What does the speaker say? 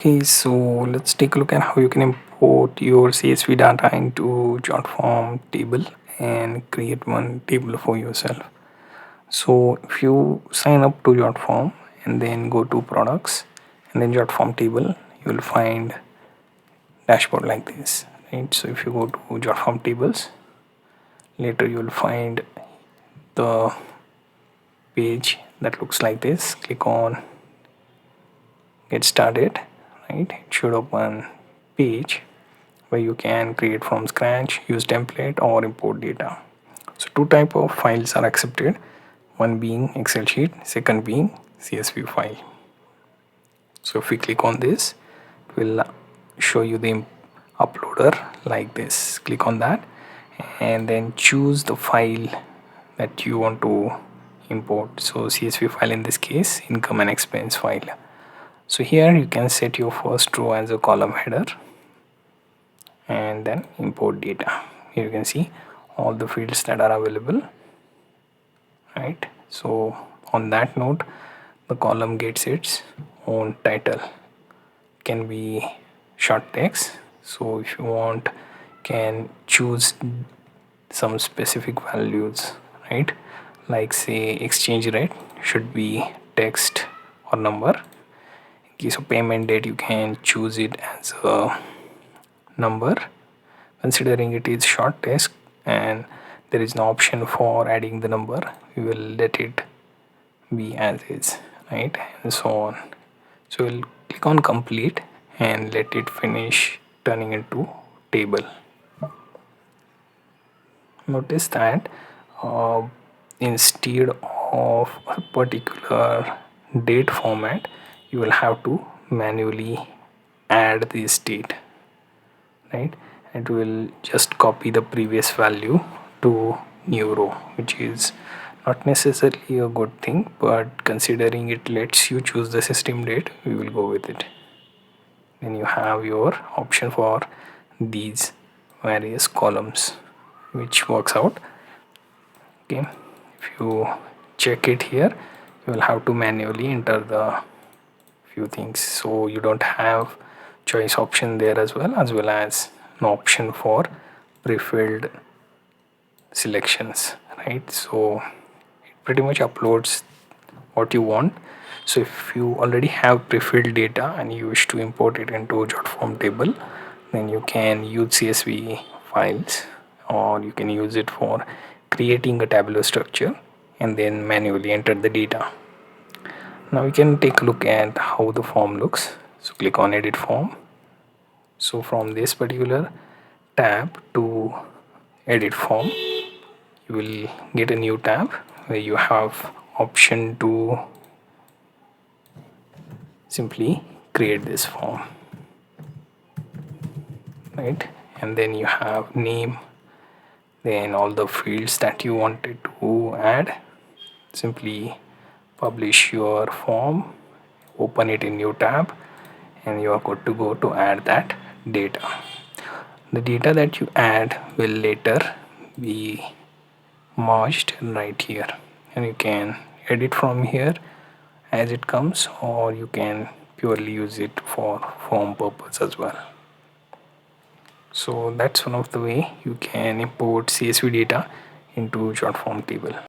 Okay, so let's take a look at how you can import your CSV data into Jotform table and create one table for yourself. So if you sign up to Jotform and then go to products and then Jotform table, you will find dashboard like this, right? So if you go to Jotform tables, later you will find the page that looks like this. Click on get started, right? It should open page where you can create from scratch, use template or import data. So two type of files are accepted, one being Excel sheet, second being CSV file. So if we click on this, it will show you the uploader like this. Click on that and then choose the file that you want to import. So CSV file, in this case income and expense file. So here you can set your first row as a column header and then import data. Here you can see all the fields that are available, right? So on that note, the column gets its own title. Can be short text, so if you want can choose some specific values, right? Like say exchange rate should be text or number. In case of payment date, you can choose it as a number, considering it is short text and there is no option for adding the number. We will let it be as is, right? And so on. So we'll click on complete and let it finish turning into table. Notice that uh, instead of a particular date format, you will have to manually add this date, right? It will just copy the previous value to new row, which is not necessarily a good thing, but considering it lets you choose the system date, we will go with it. Then you have your option for these various columns, which works out. Okay, if you check it here, you will have to manually enter the few things, so you don't have choice option there, as well as an option for pre-filled selections, right? So it pretty much uploads what you want. So if you already have pre-filled data and you wish to import it into Jotform table, then you can use CSV files, or you can use it for creating a tabular structure and then manually enter the data. Now we can take a look at how the form looks. So click on edit form. So from this particular tab to edit form, you will get a new tab where you have option to simply create this form, right? And then you have name, then all the fields that you wanted to add. Simply publish your form, open it in new tab, and you are good to go to add that data. The data that you add will later be merged right here, and you can edit from here as it comes, or you can purely use it for form purpose as well. So that's one of the way you can import CSV data into Jotform table.